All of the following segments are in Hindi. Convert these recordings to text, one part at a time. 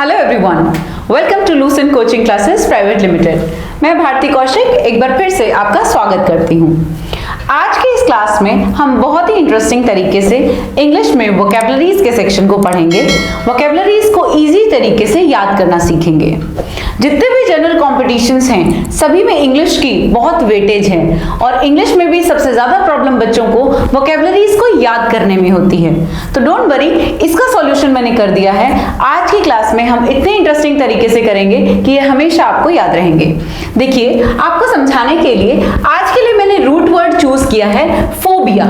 Hello everyone, welcome to Lucent coaching classes private limited. मैं भारती कौशिक एक बार फिर से आपका स्वागत करती हूँ। आज के इस क्लास में हम बहुत ही इंटरेस्टिंग तरीके से इंग्लिश में वोकैबुलरीज के सेक्शन को पढ़ेंगे। वोकैबुलरीज को इजी तरीके से याद करना सीखेंगे। जितने भी जनरल कॉम्पिटिशन्स हैं सभी में इंग्लिश की बहुत वेटेज है और इंग्लिश में भी सबसे ज्यादा प्रॉब्लम बच्चों को वोकैबुलरीज को याद करने में होती है। तो डोंट वरी, इसका सॉल्यूशन मैंने कर दिया है। आज की क्लास में हम इतने इंटरेस्टिंग तरीके से करेंगे कि ये हमेशा आपको याद रहेंगे। देखिए, आपको समझाने के लिए आज के लिए मैंने रूट वर्ड चूज किया है फोबिया।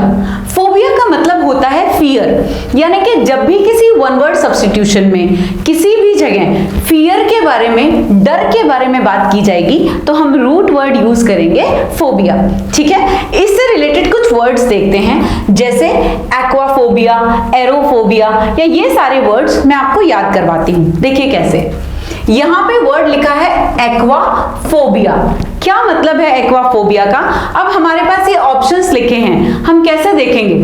फोबिया का मतलब होता है फियर, यानी कि जब भी किसी वन वर्ड सब्स्टिट्यूशन में किसी भी जगह फियर के बारे में, डर के बारे में बात की जाएगी तो हम रूट वर्ड यूज करेंगे फोबिया। ठीक है, इससे रिलेटेड कुछ वर्ड्स देखते हैं, जैसे एक्वाफोबिया, एरोफोबिया, या ये सारे वर्ड्स मैं आपको याद करवाती हूँ। देखिए कैसे। यहां पे वर्ड लिखा है एक्वाफोबिया। क्या मतलब है एक्वाफोबिया का? अब हमारे पास ये ऑप्शंस लिखे हैं, हम कैसे देखेंगे?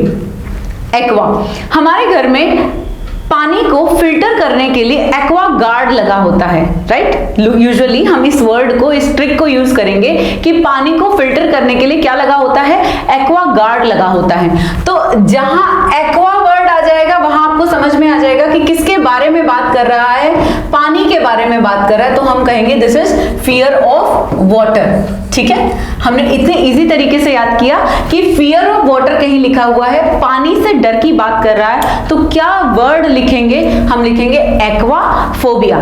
एक्वा, हमारे घर में पानी को फिल्टर करने के लिए एक्वा गार्ड लगा होता है, राइट? यूजुअली हम इस वर्ड को, इस ट्रिक को यूज करेंगे कि पानी को फिल्टर करने के लिए क्या लगा होता है? एक्वा गार्ड लगा होता है। तो जहां एक्वा वर्ड आ जाएगा वहां आपको समझ में आ जाएगा कि किसके बारे में बात कर रहा है, पानी के बारे में बात कर रहा है। तो हम कहेंगे this is fear of water. ठीक है, हमने इतने इजी तरीके से याद किया कि फियर ऑफ वाटर कहीं लिखा हुआ है, पानी से डर की बात कर रहा है, तो क्या वर्ड लिखेंगे? हम लिखेंगे एक्वाफोबिया।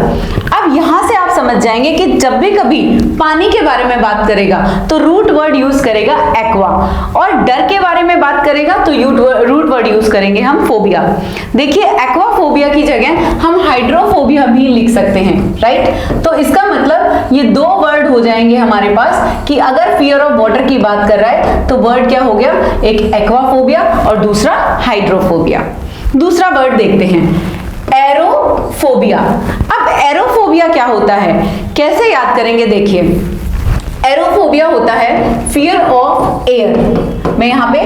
अब यहां से आप समझ जाएंगे कि जब भी कभी पानी के बारे में बात करेगा तो रूट वर्ड यूज करेगा एक्वा, और डर के बारे में बात करेगा तो रूट वर्ड यूज करेंगे हम फोबिया। देखिए, एक्वाफोबिया की जगह हम हाइड्रोफोबिया भी लिख सकते हैं, राइट? तो इसका मतलब ये दो वर्ड हो जाएंगे हमारे पास कि अगर फियर ऑफ वाटर की बात कर रहा है तो वर्ड क्या हो गया? एक एक्वाफोबिया और दूसरा हाइड्रोफोबिया। दूसरा वर्ड देखते हैं, एरोफोबिया। अब एरोफोबिया क्या होता है, कैसे याद करेंगे? देखिए, एरोफोबिया होता है फियर ऑफ एयर। मैं यहाँ पे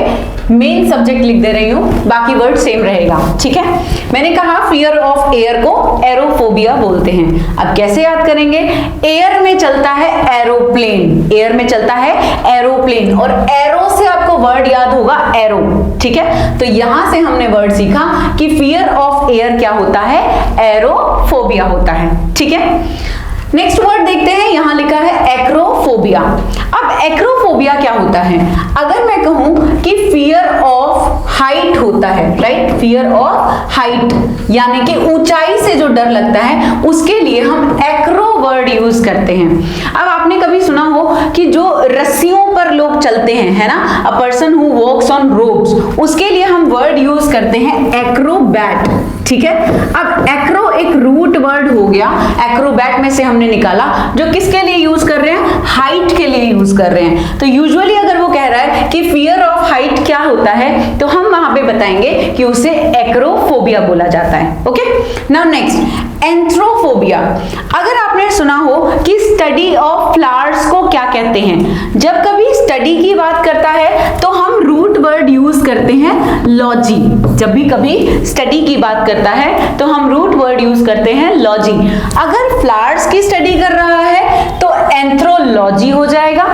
मेन सब्जेक्ट लिख दे रही हूँ, बाकी वर्ड सेम रहेगा। ठीक है, मैंने कहा फियर ऑफ एयर को एरोफोबिया बोलते हैं। अब कैसे याद करेंगे? एयर में चलता है एरोप्लेन, एयर में चलता है एरोप्लेन, और एरो से आपको वर्ड याद होगा एरो। ठीक है, तो यहां से हमने वर्ड सीखा कि फियर ऑफ एयर क्या होता है? एरोफोबिया होता है। ठीक है, नेक्स्ट वर्ड देखते हैं, यहां लिखा है एक्रोफोबिया। अब एक्रोफोबिया क्या होता है? अगर मैं कहूं कि फियर ऑफ हाइट होता है, राइट? फियर ऑफ हाइट यानी कि ऊंचाई से जो डर लगता है, उसके लिए हम एक्रो वर्ड यूज करते हैं। अब आपने कभी सुना हो कि जो रस्सियों पर लोग चलते हैं, है ना, a person who walks on ropes, उसके लिए हम वर्ड यूज करते हैं एक्रोबैट। ठीक है, अब एक्रो एक रूट वर्ड हो गया, एक्रोबैट में से हमने निकाला, जो किसके लिए यूज कर रहे हैं? हाइट के लिए यूज कर रहे हैं। तो यूजुअली अगर वो कह रहा है कि फियर ऑफ हाइट क्या होता है, तो हम वहां पे बताएंगे कि उसे एक्रोफोबिया बोला जाता है। Okay, now next, anthrophobia. अगर आपने सुना हो कि स्टडी ऑफ फ्लावर्स को क्या कहते हैं, जब कभी स्टडी की बात करता है तो हम रूट वर्ड यूज करते हैं लॉजी। जब भी कभी स्टडी की बात करता है तो हम रूट वर्ड यूज करते हैं लॉजी। अगर फ्लावर्स की स्टडी कर रहा है तो एंथ्रोलॉजी हो जाएगा।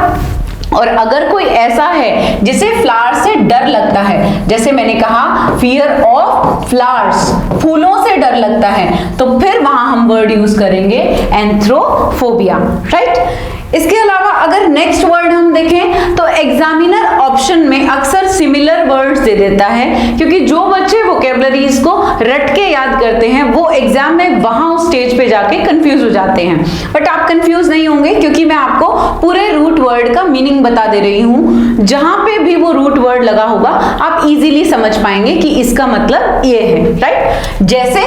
और अगर कोई ऐसा है जिसे फ्लावर से डर लगता है, जैसे मैंने कहा फियर ऑफ फ्लावर्स, फूलों से डर लगता है, तो फिर वहां हम वर्ड यूज करेंगे एंथ्रोफोबिया, राइट? इसके अलावा अगर नेक्स्ट वर्ड हम देखें तो एग्जामिनर ऑप्शन में अक्सर सिमिलर वर्ड्स दे देता है, क्योंकि जो बच्चे वोकैबुलरीज को रट के याद करते हैं वो एग्जाम में वहां उस स्टेज पे जाके कंफ्यूज हो जाते हैं। बट आप कंफ्यूज नहीं होंगे, क्योंकि मैं आपको पूरे रूट वर्ड का मीनिंग बता दे रही हूं। जहां पे भी वो रूट वर्ड लगा होगा आप इजीली समझ पाएंगे कि इसका मतलब ये है, राइट? जैसे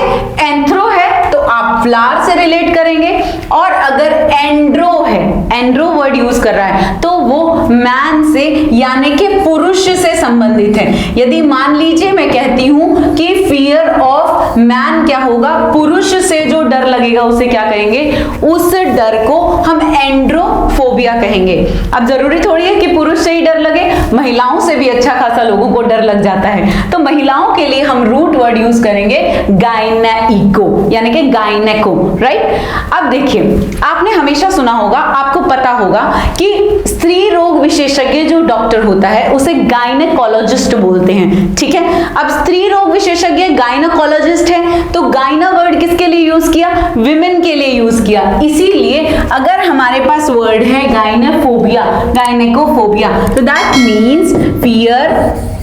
एंथ्रो है तो आप फ्लावर से रिलेट करेंगे, और अगर एंड्रो है, एंड्रो वर्ड यूज कर रहा है, तो वो मैन से यानी कि पुरुष से संबंधित है। यदि मान लीजिए मैं कहती हूं कि फियर ऑफ मैन क्या होगा? पुरुष से जो डर लगेगा उसे क्या कहेंगे? उस डर को हम एंड्रोफोबिया फोबिया कहेंगे। अब जरूरी थोड़ी है कि पुरुष से ही डर लगे, महिलाओं से भी अच्छा खासा लोगों को डर लग जाता है। तो महिलाओं के लिए हम रूट वर्ड यूज करेंगे गायनेको, यानी कि गायनेको, राइट। अब देखिए, आपने हमेशा सुना होगा, आपको पता होगा कि स्त्री रोग विशेषज्ञ जो डॉक्टर होता है उसे गायनेकोलॉजिस्ट बोलते हैं, ठीक है। अब स्त्री रोग विशेषज्ञ गायनेकोलॉजिस्ट है, तो गायना वर्ड किसके लिए यूज किया? विमेन के लिए यूज किया। इसीलिए अगर हमारे पास वर्ड है गायनेफोबिया, गायनेकोफोबिया, तो that means fear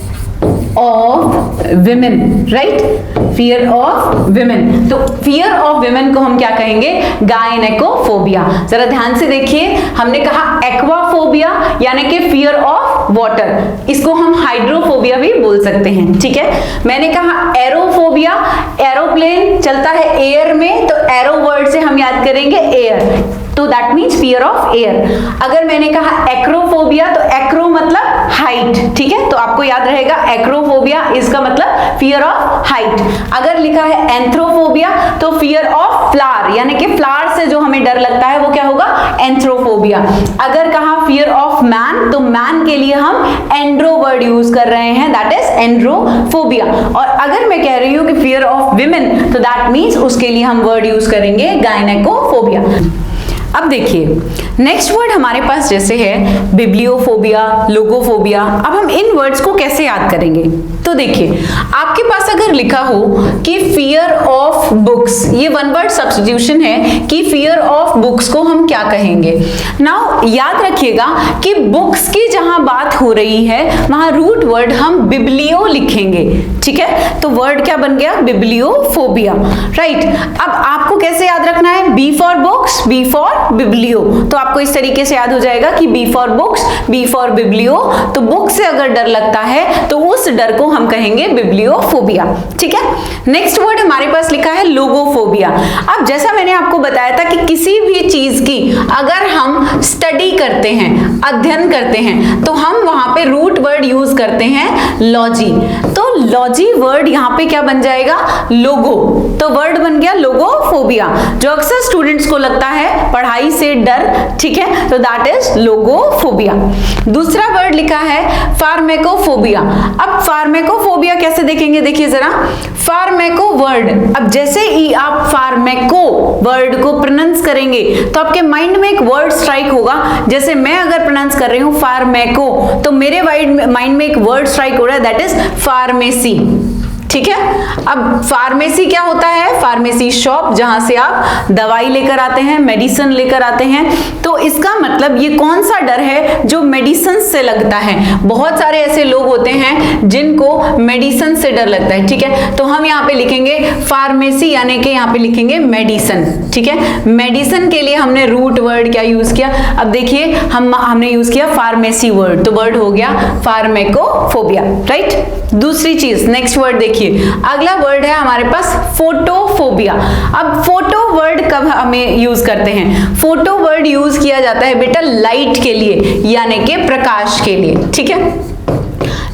of women, right, fear of women. तो फियर ऑफ विमेन को हम क्या कहेंगे? गायनेकोफोबिया। जरा ध्यान से देखिए, हमने कहा एक्वाफोबिया यानी कि फियर ऑफ वाटर, इसको हम हाइड्रोफोबिया भी बोल सकते हैं, ठीक है। मैंने कहा एरोफोबिया, एरोप्लेन चलता है एयर में, तो एरो वर्ड से हम याद करेंगे एयर, तो that means fear of air. अगर मैंने कहा एक्रोफोबिया, तो एक्रो मतलब हाइट, ठीक है, तो आपको याद रहेगा एक्रोफोबिया इसका मतलब फियर ऑफ हाइट। अगर लिखा है एंथ्रोफोबिया, तो फियर ऑफ फ्लावर, यानी कि फ्लावर से जो हमें डर लगता है वो क्या होगा? एंथ्रोफोबिया। अगर कहा फियर ऑफ मैन, तो मैन के लिए हम एंड्रो वर्ड यूज कर रहे हैं, दैट इज एंड्रोफोबिया। और अगर मैं कह रही हूं कि फियर ऑफ विमेन, तो दैट मीन्स उसके लिए हम वर्ड यूज करेंगे गायनेकोफोबिया। अब देखिए, नेक्स्ट वर्ड हमारे पास जैसे है बिब्लियोफोबिया, लोगोफोबिया। अब हम इन वर्ड्स को कैसे याद करेंगे? तो देखिए, आपके पास अगर लिखा हो कि फियर ऑफ बुक्स, ये वन वर्ड सब्स्टिट्यूशन है कि फियर ऑफ बुक्स को हम क्या कहेंगे। नाउ याद रखिएगा कि बुक्स की जहां बात हो रही है वहां रूट वर्ड हम बिब्लियो लिखेंगे, ठीक है। तो वर्ड क्या बन गया? Bibliophobia, right. अब आपको कैसे याद रखना है? B for books, B for biblio, तो आपको इस तरीके से याद हो जाएगा कि B for books, B for biblio. तो बुक से अगर डर लगता है तो उस डर को हम कहेंगे बिब्लियोफोबिया, ठीक है। नेक्स्ट वर्ड हमारे पास लिखा है लोगोफोबिया। अब जैसा मैंने आपको बताया था कि किसी भी चीज की अगर हम स्टडी करते हैं, अध्ययन करते हैं, तो हम वहां पे रूट वर्ड यूज करते हैं लॉजी। तो लॉजी वर्ड यहाँ पे क्या बन जाएगा? लोगो। तो वर्ड बन गया लोगोफोबिया, जो अक्सर स्टूडेंट्स को लगता है पढ़ाई से डर, ठीक है, तो दैट इज लोगोफोबिया। दूसरा वर्ड लिखा है फार्मेकोफोबिया। अब फार्मेकोफोबिया कैसे देखेंगे? देखिए जरा, फार्मेको वर्ड, अब जैसे ही आप फार्मेको वर्ड को प्रोनाउंस करेंगे तो आपके माइंड में एक वर्ड स्ट्राइक होगा। जैसे मैं अगर प्रोनाउंस कर रही हूं फार्मेको, तो मेरे माइंड में एक वर्ड स्ट्राइक हो रहा है, दैट इज फार्मेसी, ठीक है। अब फार्मेसी क्या होता है? फार्मेसी शॉप, जहां से आप दवाई लेकर आते हैं, मेडिसिन लेकर आते हैं। तो इसका मतलब ये कौन सा डर है जो मेडिसिन से लगता है? बहुत सारे ऐसे लोग होते हैं जिनको मेडिसिन से डर लगता है, ठीक है। तो हम यहाँ पे लिखेंगे फार्मेसी, यानी कि यहाँ पे लिखेंगे मेडिसिन, ठीक है। मेडिसिन के लिए हमने रूट वर्ड क्या यूज किया? अब देखिए, हमने यूज किया फार्मेसी वर्ड, तो वर्ड हो गया फार्मेकोफोबिया, राइट। दूसरी चीज, नेक्स्ट वर्ड देखिए, अगला वर्ड है हमारे पास फोटोफोबिया। अब फोटो वर्ड कब हमें यूज करते हैं? फोटो वर्ड यूज किया जाता है बेटा लाइट के लिए, यानी कि प्रकाश के लिए, ठीक है।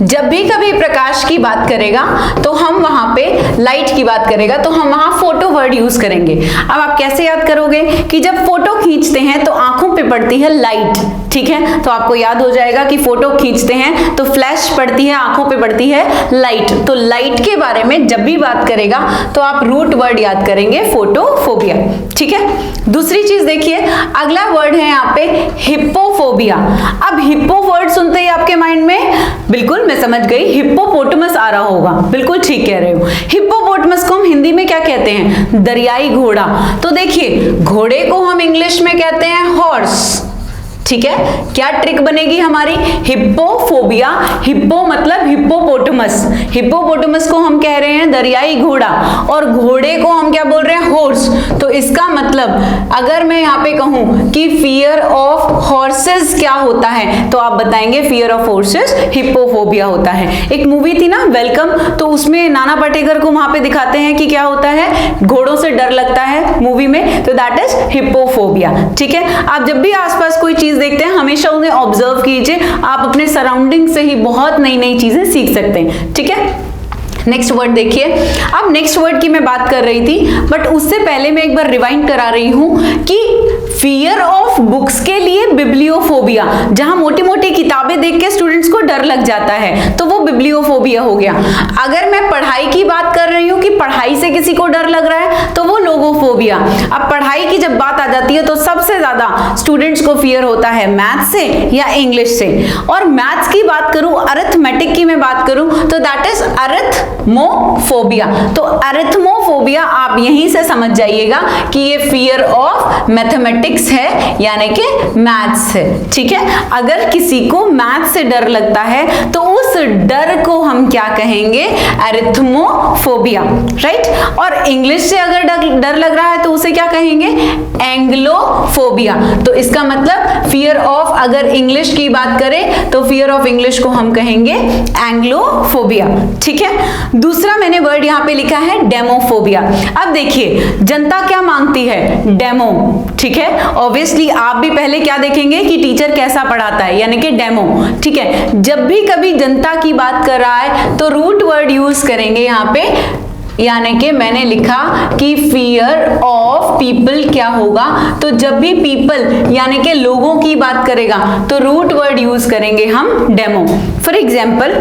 जब भी कभी प्रकाश की बात करेगा तो हम वहां पे लाइट की बात करेगा तो हम वहां फोटो वर्ड यूज करेंगे। अब आप कैसे याद करोगे कि जब फोटो खींचते हैं तो आंखों पे पड़ती है लाइट, ठीक है। तो आपको याद हो जाएगा कि फोटो खींचते हैं तो फ्लैश पड़ती है, आंखों पे पड़ती है लाइट। तो लाइट के बारे में जब भी बात करेगा तो आप रूट वर्ड याद करेंगे फोटोफोबिया, ठीक है। दूसरी चीज देखिए, अगला वर्ड है यहाँ पे हिप्पोफोबिया। अब हिप्पो वर्ड सुनते ही आपके माइंड में, बिल्कुल मैं समझ गई, हिप्पोपोटामस आ रहा होगा, बिल्कुल ठीक कह रहे हो। हिप्पोपोटामस को हम हिंदी में क्या कहते हैं? दरियाई घोड़ा। तो देखिए, घोड़े को हम इंग्लिश में कहते हैं हॉर्स, ठीक है। क्या ट्रिक बनेगी हमारी? हिप्पोफोबिया, हिप्पो मतलब हिप्पोपोटामस, हिप्पोपोटामस को हम कह रहे हैं दरियाई घोड़ा और घोड़े को हम क्या बोल रहे हैं? हॉर्स। तो इसका मतलब अगर मैं यहाँ पे कहूं कि फियर ऑफ हॉर्सेस क्या होता है, तो आप बताएंगे फियर ऑफ हॉर्सेस हिप्पोफोबिया होता है। एक मूवी थी ना वेलकम, तो उसमें नाना पाटेकर को वहां पे दिखाते हैं कि क्या होता है, घोड़ों से डर लगता है मूवी में, तो दैट इज हिप्पोफोबिया, ठीक है। आप जब भी आसपास कोई चीज देखते हैं हमेशा उन्हें ऑब्जर्व कीजिए, आप अपने सराउंडिंग से ही बहुत नई नई चीजें सीख सकते हैं, ठीक है। नेक्स्ट वर्ड देखिए, अब नेक्स्ट वर्ड की मैं बात कर रही थी बट उससे पहले मैं एक बार रिवाइंड करा रही हूं कि फियर ऑफ बुक्स के लिए बिब्लियोफोबिया, जहां मोटी मोटी किताबें देख के स्टूडेंट्स को डर लग जाता है तो वो बिब्लियोफोबिया हो गया। अगर मैं पढ़ाई की बात कर रही हूं कि पढ़ाई से किसी को डर लग रहा है तो वो लोगोफोबिया। अब पढ़ाई की जब बात आ जाती है तो सबसे ज्यादा स्टूडेंट्स को फियर होता है मैथ्स से या इंग्लिश से। और मैथ्स की बात करूं, अरिथमेटिक की मैं बात करूं तो दैट इज अरिथमोफोबिया। तो अरिथमोफोबिया आप यहीं से समझ जाइएगा कि ये फियर ऑफ मैथमेटिक्स है यानी कि मैथ्स है। ठीक है, अगर किसी को मैथ्स से डर लगता है तो उस डर को हम क्या कहेंगे, अरिथमोफोबिया, राइट। और इंग्लिश से अगर डर लग रहा है तो उसे क्या कहेंगे, एंग्लोफोबिया। तो इसका मतलब फियर ऑफ, अगर इंग्लिश की बात करें तो फियर ऑफ इंग्लिश को हम कहेंगे एंग्लोफोबिया। ठीक है, दूसरा मैंने वर्ड यहां पे लिखा है डेमोफोबिया। अब देखिए जनता क्या मांगती है, डेमो। ठीक है, ऑब्वियसली आप भी पहले क्या देखेंगे कि टीचर कैसा पढ़ाता है यानी कि डेमो। ठीक है, जब भी कभी जनता की बात कर रहा है तो रूट वर्ड यूज करेंगे यहां पे, यानी कि मैंने लिखा कि फियर ऑफ पीपल क्या होगा, तो जब भी पीपल यानी कि लोगों की बात करेगा तो रूट वर्ड यूज करेंगे हम डेमो। फॉर एग्जाम्पल,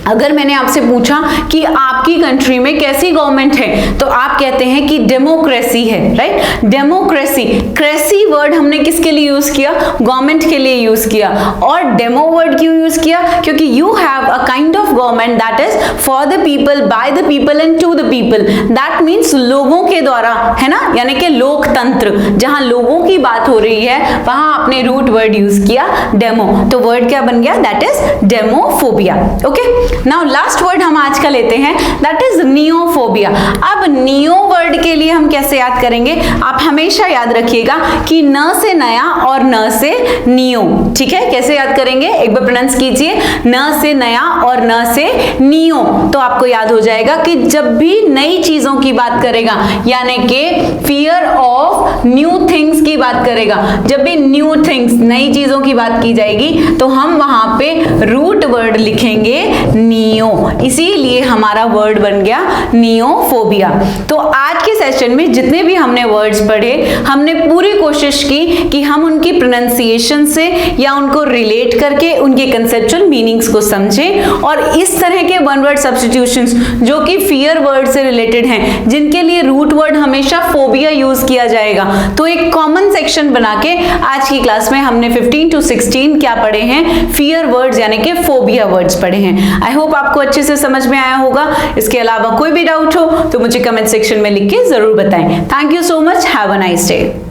अगर मैंने आपसे पूछा कि आपकी कंट्री में कैसी गवर्नमेंट है तो आप कहते हैं कि डेमोक्रेसी है, राइट। डेमोक्रेसी, क्रेसी वर्ड हमने किसके लिए यूज किया, गवर्नमेंट के लिए यूज किया। और डेमो वर्ड क्यों यूज किया, क्योंकि you have a kind of government that is for the people, by the people and to the people. That means लोगों के द्वारा, है ना, यानी कि लोकतंत्र, जहां लोगों की बात हो रही है वहां आपने रूट वर्ड यूज किया डेमो। तो वर्ड क्या बन गया, that is demophobia. Okay, now last word हम आज का लेते हैं, दैट इज नियोफोबिया। अब नियो वर्ड के लिए हम कैसे याद करेंगे, आप हमेशा याद रखिएगा कि न से नया और न से नियो। ठीक है, कैसे याद करेंगे, एक बार प्रोनाउंस कीजिए, न से नया और न से नियो। तो आपको याद हो जाएगा कि जब भी नई चीजों की बात करेगा यानी कि फियर ऑफ न्यू थिंग्स की बात करेगा, जब भी न्यू थिंग्स, नई चीजों की बात की जाएगी तो हम वहां पे रूट वर्ड लिखेंगे नियो, इसीलिए हमारा वर्ड बन गया नियोफोबिया। तो आज के सेशन में जितने भी हमने वर्ड्स पढ़े, हमने पूरी कोशिश की कि हम उनकी प्रोनाउंसिएशन से या उनको रिलेट करके उनके कंसेप्चुअल मीनिंग्स को समझें। और इस तरह के वन वर्ड सब्स्टिट्यूशंस जो कि फियर वर्ड से रिलेटेड हैं, जिनके लिए रूट वर्ड हमेशा फोबिया यूज किया जाएगा, तो एक कॉमन सेक्शन बना के आज की क्लास में हमने 15 to 16 क्या पढ़े हैं, फियर वर्ड्स यानी कि फोबिया वर्ड्स पढ़े हैं। आई होप आपको अच्छे से समझ में आया होगा। इसके अलावा कोई भी डाउट हो तो मुझे कमेंट सेक्शन में लिख के जरूर बताएं। Thank you so much, have a nice day.